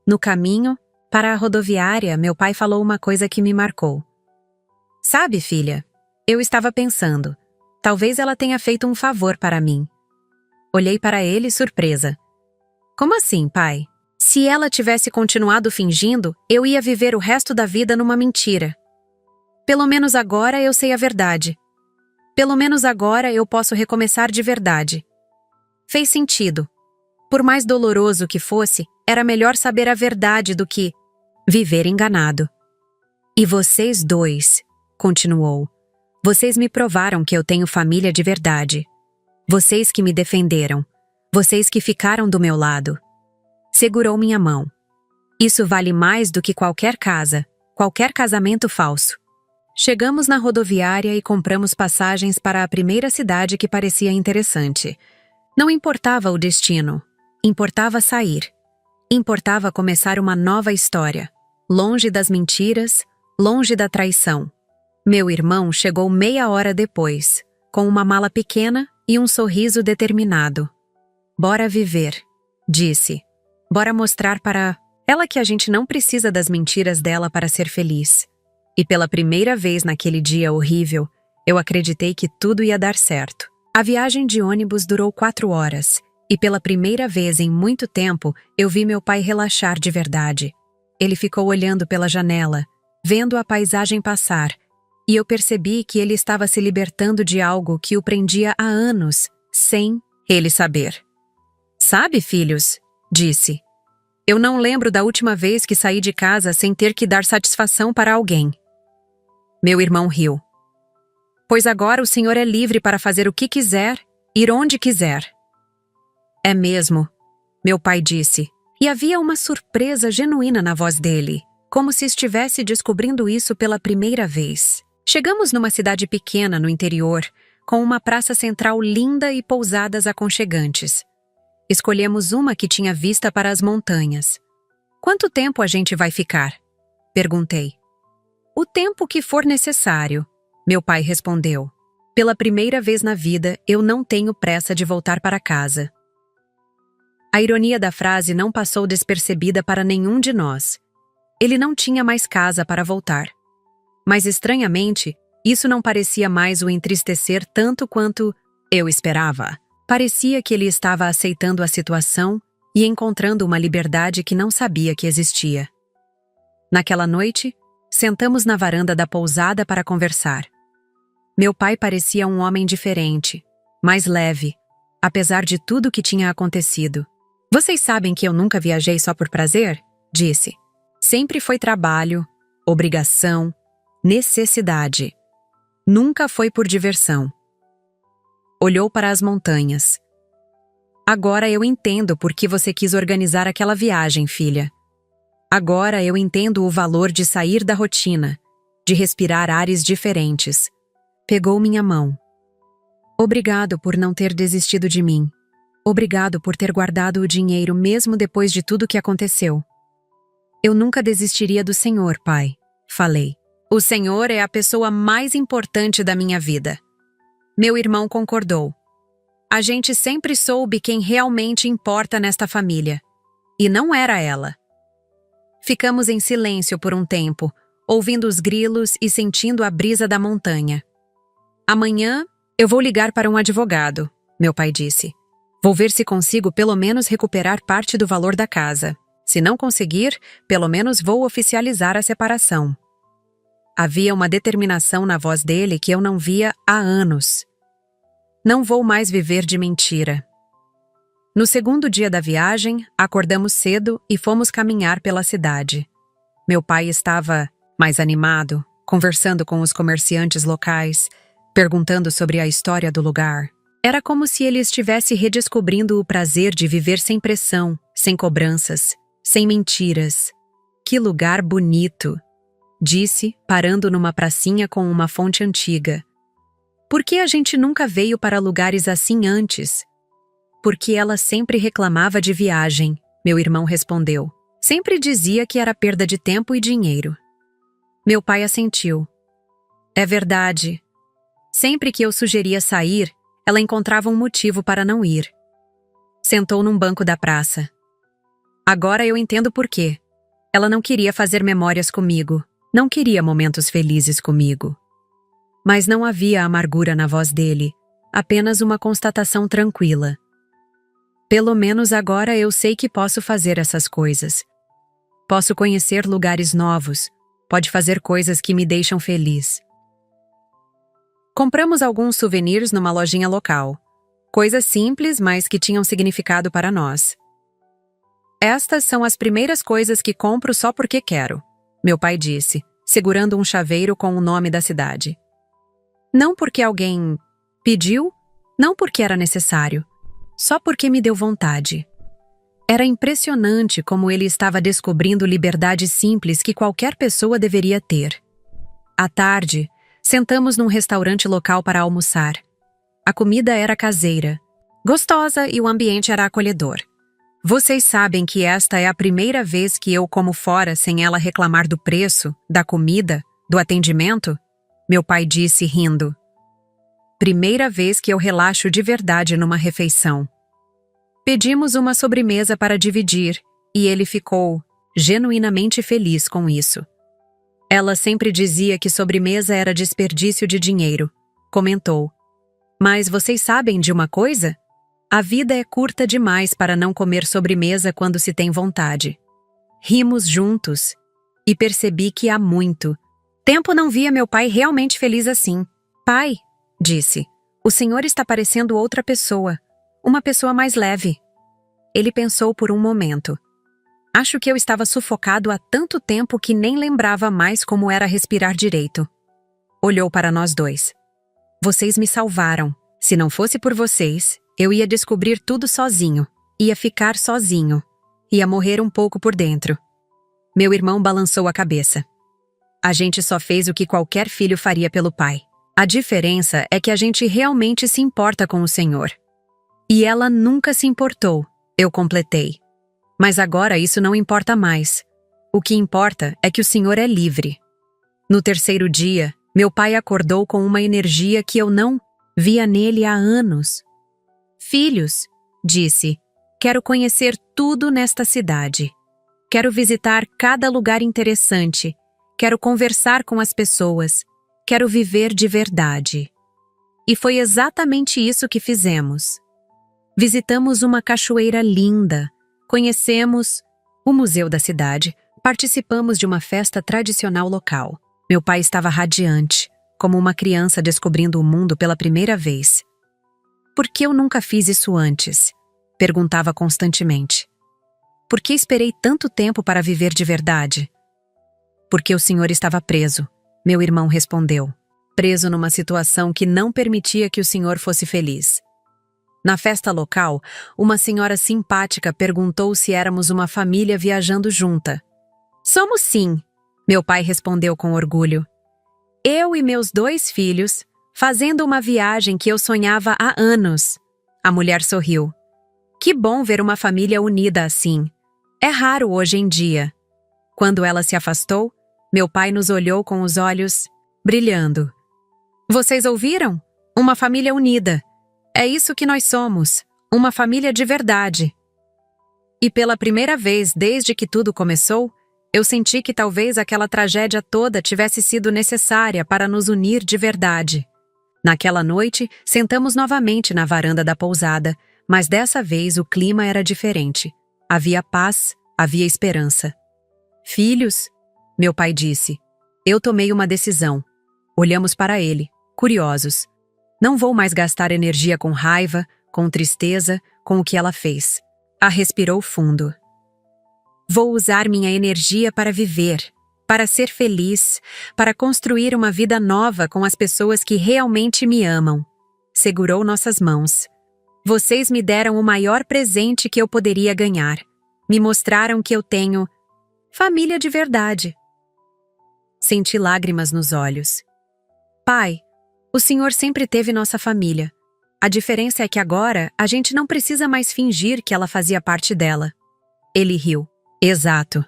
No caminho, para a rodoviária, meu pai falou uma coisa que me marcou. Sabe, filha, eu estava pensando. Talvez ela tenha feito um favor para mim. Olhei para ele surpresa. Como assim, pai? Se ela tivesse continuado fingindo, eu ia viver o resto da vida numa mentira. Pelo menos agora eu sei a verdade. Pelo menos agora eu posso recomeçar de verdade. Fez sentido. Por mais doloroso que fosse, era melhor saber a verdade do que viver enganado. E vocês dois, continuou, vocês me provaram que eu tenho família de verdade. Vocês que me defenderam. Vocês que ficaram do meu lado. Segurou minha mão. Isso vale mais do que qualquer casa, qualquer casamento falso. Chegamos na rodoviária e compramos passagens para a primeira cidade que parecia interessante. Não importava o destino, importava sair. Importava começar uma nova história, longe das mentiras, longe da traição. Meu irmão chegou meia hora depois, com uma mala pequena e um sorriso determinado. Bora viver, disse. Bora mostrar para ela que a gente não precisa das mentiras dela para ser feliz. E pela primeira vez naquele dia horrível, eu acreditei que tudo ia dar certo. A viagem de ônibus durou 4 horas, e pela primeira vez em muito tempo, eu vi meu pai relaxar de verdade. Ele ficou olhando pela janela, vendo a paisagem passar, e eu percebi que ele estava se libertando de algo que o prendia há anos, sem ele saber. Sabe, filhos? Disse. Eu não lembro da última vez que saí de casa sem ter que dar satisfação para alguém. Meu irmão riu. Pois agora o senhor é livre para fazer o que quiser, ir onde quiser. É mesmo, meu pai disse, e havia uma surpresa genuína na voz dele, como se estivesse descobrindo isso pela primeira vez. Chegamos numa cidade pequena no interior, com uma praça central linda e pousadas aconchegantes. Escolhemos uma que tinha vista para as montanhas. Quanto tempo a gente vai ficar? Perguntei. O tempo que for necessário, meu pai respondeu. Pela primeira vez na vida, eu não tenho pressa de voltar para casa. A ironia da frase não passou despercebida para nenhum de nós. Ele não tinha mais casa para voltar. Mas, estranhamente, isso não parecia mais o entristecer tanto quanto eu esperava. Parecia que ele estava aceitando a situação e encontrando uma liberdade que não sabia que existia. Naquela noite, sentamos na varanda da pousada para conversar. Meu pai parecia um homem diferente, mais leve, apesar de tudo o que tinha acontecido. Vocês sabem que eu nunca viajei só por prazer? Disse. sempre foi trabalho, obrigação, necessidade. Nunca foi por diversão. Olhou para as montanhas. Agora eu entendo por que você quis organizar aquela viagem, filha. Agora eu entendo o valor de sair da rotina, de respirar ares diferentes. Pegou minha mão. Obrigado por não ter desistido de mim. Obrigado por ter guardado o dinheiro mesmo depois de tudo que aconteceu. Eu nunca desistiria do Senhor, pai, falei. O Senhor é a pessoa mais importante da minha vida. Meu irmão concordou. A gente sempre soube quem realmente importa nesta família. E não era ela. Ficamos em silêncio por um tempo, ouvindo os grilos e sentindo a brisa da montanha. Amanhã eu vou ligar para um advogado, meu pai disse. Vou ver se consigo pelo menos recuperar parte do valor da casa. Se não conseguir, pelo menos vou oficializar a separação. Havia uma determinação na voz dele que eu não via há anos. Não vou mais viver de mentira. No segundo dia da viagem, acordamos cedo e fomos caminhar pela cidade. Meu pai estava mais animado, conversando com os comerciantes locais, perguntando sobre a história do lugar. Era como se ele estivesse redescobrindo o prazer de viver sem pressão, sem cobranças, sem mentiras. Que lugar bonito! Disse, parando numa pracinha com uma fonte antiga. Por que a gente nunca veio para lugares assim antes? Porque ela sempre reclamava de viagem, meu irmão respondeu. Sempre dizia que era perda de tempo e dinheiro. Meu pai assentiu. É verdade. Sempre que eu sugeria sair, ela encontrava um motivo para não ir. Sentou num banco da praça. Agora eu entendo por quê. Ela não queria fazer memórias comigo, não queria momentos felizes comigo. Mas não havia amargura na voz dele, apenas uma constatação tranquila. Pelo menos agora eu sei que posso fazer essas coisas. Posso conhecer lugares novos, pode fazer coisas que me deixam feliz. Compramos alguns souvenirs numa lojinha local. Coisas simples, mas que tinham significado para nós. Estas são as primeiras coisas que compro só porque quero, meu pai disse, segurando um chaveiro com o nome da cidade. Não porque alguém pediu, não porque era necessário, só porque me deu vontade. Era impressionante como ele estava descobrindo liberdade simples que qualquer pessoa deveria ter. À tarde, sentamos num restaurante local para almoçar. A comida era caseira, gostosa e o ambiente era acolhedor. Vocês sabem que esta é a primeira vez que eu como fora sem ela reclamar do preço, da comida, do atendimento? Meu pai disse rindo. Primeira vez que eu relaxo de verdade numa refeição. Pedimos uma sobremesa para dividir e ele ficou genuinamente feliz com isso. Ela sempre dizia que sobremesa era desperdício de dinheiro, comentou. Mas vocês sabem de uma coisa? A vida é curta demais para não comer sobremesa quando se tem vontade. Rimos juntos e percebi que há muito tempo não via meu pai realmente feliz assim. Pai, disse, o senhor está parecendo outra pessoa, uma pessoa mais leve. Ele pensou por um momento. Acho que eu estava sufocado há tanto tempo que nem lembrava mais como era respirar direito. Olhou para nós dois. Vocês me salvaram. Se não fosse por vocês, eu ia descobrir tudo sozinho. Ia ficar sozinho. Ia morrer um pouco por dentro. Meu irmão balançou a cabeça. A gente só fez o que qualquer filho faria pelo pai. A diferença é que a gente realmente se importa com o Senhor. E ela nunca se importou, eu completei. Mas agora isso não importa mais. O que importa é que o Senhor é livre. No terceiro dia, meu pai acordou com uma energia que eu não via nele há anos. Filhos, disse, quero conhecer tudo nesta cidade. Quero visitar cada lugar interessante. Quero conversar com as pessoas. Quero viver de verdade. E foi exatamente isso que fizemos. Visitamos uma cachoeira linda. Conhecemos o museu da cidade, participamos de uma festa tradicional local. Meu pai estava radiante, como uma criança descobrindo o mundo pela primeira vez. Por que eu nunca fiz isso antes? Perguntava constantemente. Por que esperei tanto tempo para viver de verdade? Porque o senhor estava preso, meu irmão respondeu. Preso numa situação que não permitia que o senhor fosse feliz. Na festa local, uma senhora simpática perguntou se éramos uma família viajando junta. Somos sim, meu pai respondeu com orgulho. Eu e meus 2 filhos, fazendo uma viagem que eu sonhava há anos. A mulher sorriu. Que bom ver uma família unida assim. É raro hoje em dia. Quando ela se afastou, meu pai nos olhou com os olhos brilhando. Vocês ouviram? Uma família unida. É isso que nós somos, uma família de verdade. E pela primeira vez desde que tudo começou, eu senti que talvez aquela tragédia toda tivesse sido necessária para nos unir de verdade. Naquela noite, sentamos novamente na varanda da pousada, mas dessa vez o clima era diferente. Havia paz, havia esperança. Filhos, meu pai disse, eu tomei uma decisão. Olhamos para ele, curiosos. Não vou mais gastar energia com raiva, com tristeza, com o que ela fez. Respirou fundo. Vou usar minha energia para viver, para ser feliz, para construir uma vida nova com as pessoas que realmente me amam. Segurou nossas mãos. Vocês me deram o maior presente que eu poderia ganhar. Me mostraram que eu tenho família de verdade. Senti lágrimas nos olhos. Pai, o senhor sempre teve nossa família. A diferença é que agora a gente não precisa mais fingir que ela fazia parte dela. Ele riu. Exato.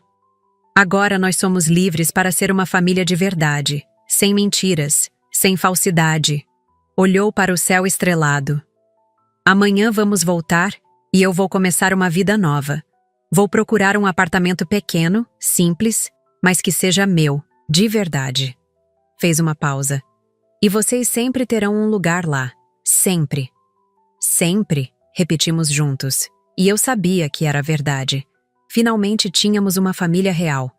Agora nós somos livres para ser uma família de verdade, sem mentiras, sem falsidade. Olhou para o céu estrelado. Amanhã vamos voltar e eu vou começar uma vida nova. Vou procurar um apartamento pequeno, simples, mas que seja meu, de verdade. Fez uma pausa. E vocês sempre terão um lugar lá. Sempre. Sempre, repetimos juntos. E eu sabia que era verdade. Finalmente tínhamos uma família real.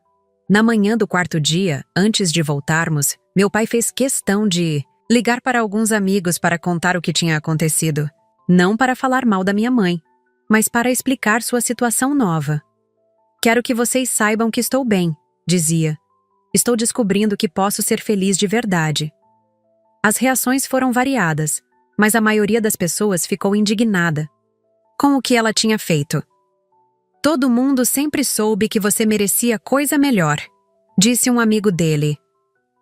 Na manhã do 4º dia, antes de voltarmos, meu pai fez questão de ligar para alguns amigos para contar o que tinha acontecido. Não para falar mal da minha mãe, mas para explicar sua situação nova. Quero que vocês saibam que estou bem, dizia. Estou descobrindo que posso ser feliz de verdade. As reações foram variadas, mas a maioria das pessoas ficou indignada com o que ela tinha feito. Todo mundo sempre soube que você merecia coisa melhor, disse um amigo dele.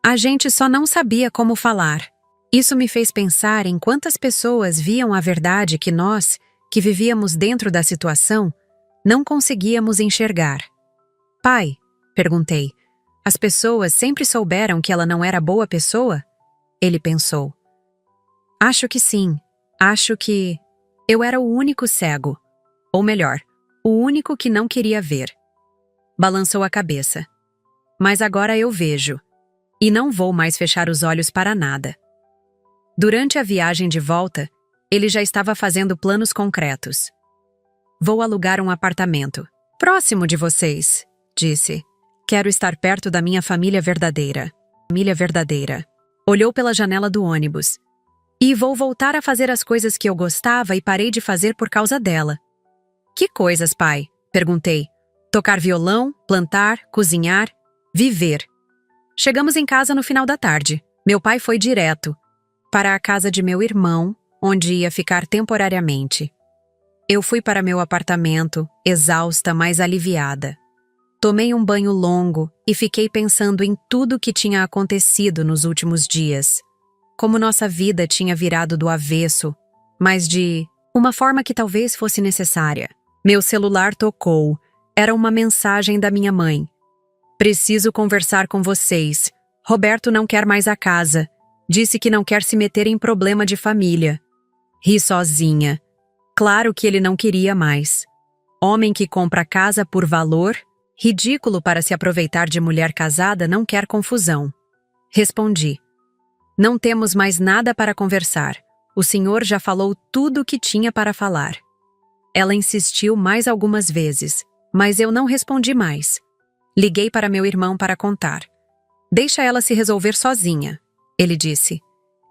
A gente só não sabia como falar. Isso me fez pensar em quantas pessoas viam a verdade que nós, que vivíamos dentro da situação, não conseguíamos enxergar. Pai, perguntei, as pessoas sempre souberam que ela não era boa pessoa? Ele pensou. Acho que sim. Acho que eu era o único cego. Ou melhor, o único que não queria ver. Balançou a cabeça. Mas agora eu vejo. E não vou mais fechar os olhos para nada. Durante a viagem de volta, ele já estava fazendo planos concretos. Vou alugar um apartamento. Próximo de vocês, disse. Quero estar perto da minha família verdadeira. Família verdadeira. Olhou pela janela do ônibus. E vou voltar a fazer as coisas que eu gostava e parei de fazer por causa dela. Que coisas, pai? Perguntei. Tocar violão, plantar, cozinhar, viver. Chegamos em casa no final da tarde. Meu pai foi direto para a casa de meu irmão, onde ia ficar temporariamente. Eu fui para meu apartamento, exausta, mas aliviada. Tomei um banho longo e fiquei pensando em tudo que tinha acontecido nos últimos dias. Como nossa vida tinha virado do avesso, mas de uma forma que talvez fosse necessária. Meu celular tocou. Era uma mensagem da minha mãe. Preciso conversar com vocês. Roberto não quer mais a casa. Disse que não quer se meter em problema de família. Ri sozinha. Claro que ele não queria mais. Homem que compra casa por valor, ridículo para se aproveitar de mulher casada, não quer confusão. Respondi. Não temos mais nada para conversar. O senhor já falou tudo o que tinha para falar. Ela insistiu mais algumas vezes, mas eu não respondi mais. Liguei para meu irmão para contar. Deixa ela se resolver sozinha, ele disse.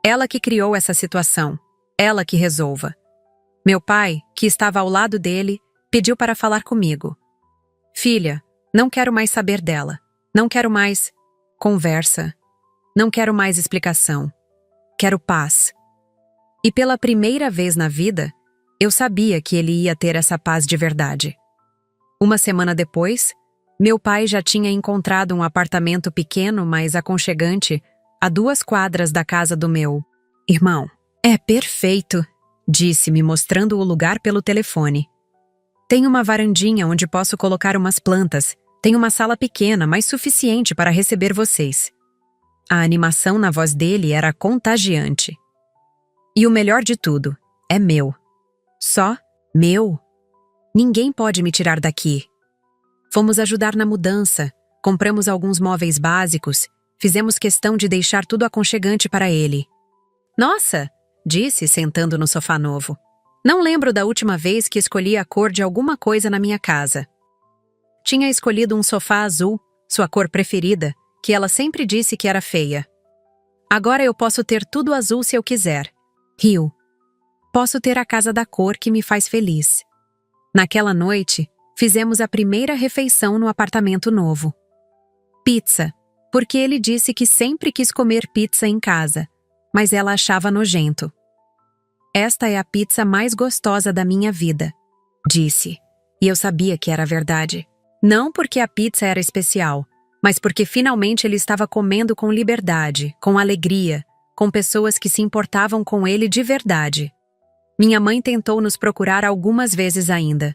Ela que criou essa situação. Ela que resolva. Meu pai, que estava ao lado dele, pediu para falar comigo. Filha, não quero mais saber dela. Não quero mais. conversa. Não quero mais explicação. Quero paz. E pela primeira vez na vida, eu sabia que ele ia ter essa paz de verdade. Uma semana depois, meu pai já tinha encontrado um apartamento pequeno, mas aconchegante, a 2 quadras da casa do meu irmão. É perfeito, disse-me mostrando o lugar pelo telefone. Tem uma varandinha onde posso colocar umas plantas. Tem uma sala pequena, mas suficiente para receber vocês. A animação na voz dele era contagiante. E o melhor de tudo, é meu. Só meu. Ninguém pode me tirar daqui. Fomos ajudar na mudança, compramos alguns móveis básicos, fizemos questão de deixar tudo aconchegante para ele. Nossa, disse, sentando no sofá novo. Não lembro da última vez que escolhi a cor de alguma coisa na minha casa. Tinha escolhido um sofá azul, sua cor preferida, que ela sempre disse que era feia. Agora eu posso ter tudo azul se eu quiser. Riu. Posso ter a casa da cor que me faz feliz. Naquela noite, fizemos a primeira refeição no apartamento novo. Pizza, porque ele disse que sempre quis comer pizza em casa, mas ela achava nojento. Esta é a pizza mais gostosa da minha vida, disse, e eu sabia que era verdade. Não porque a pizza era especial, mas porque finalmente ele estava comendo com liberdade, com alegria, com pessoas que se importavam com ele de verdade. Minha mãe tentou nos procurar algumas vezes ainda,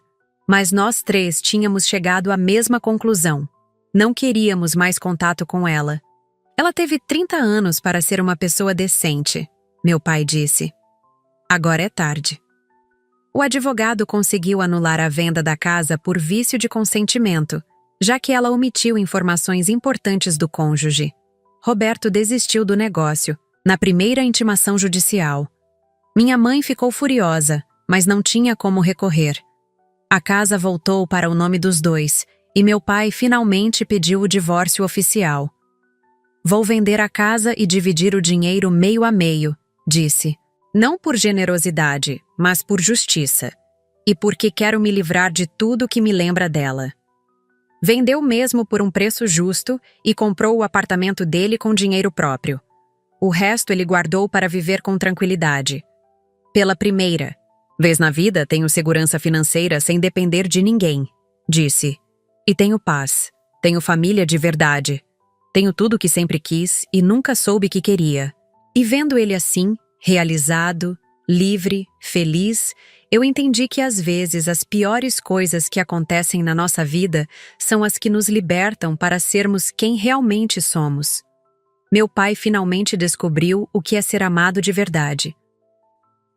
mas nós 3 tínhamos chegado à mesma conclusão. Não queríamos mais contato com ela. Ela teve 30 anos para ser uma pessoa decente, meu pai disse. Agora é tarde. O advogado conseguiu anular a venda da casa por vício de consentimento, já que ela omitiu informações importantes do cônjuge. Roberto desistiu do negócio, na primeira intimação judicial. Minha mãe ficou furiosa, mas não tinha como recorrer. A casa voltou para o nome dos 2, e meu pai finalmente pediu o divórcio oficial. Vou vender a casa e dividir o dinheiro meio a meio, disse. Não por generosidade, mas por justiça. E porque quero me livrar de tudo que me lembra dela. Vendeu mesmo por um preço justo e comprou o apartamento dele com dinheiro próprio. O resto ele guardou para viver com tranquilidade. Pela primeira vez na vida tenho segurança financeira sem depender de ninguém, disse. E tenho paz, tenho família de verdade. Tenho tudo o que sempre quis e nunca soube que queria. E vendo ele assim, realizado, livre, feliz, eu entendi que às vezes as piores coisas que acontecem na nossa vida são as que nos libertam para sermos quem realmente somos. Meu pai finalmente descobriu o que é ser amado de verdade.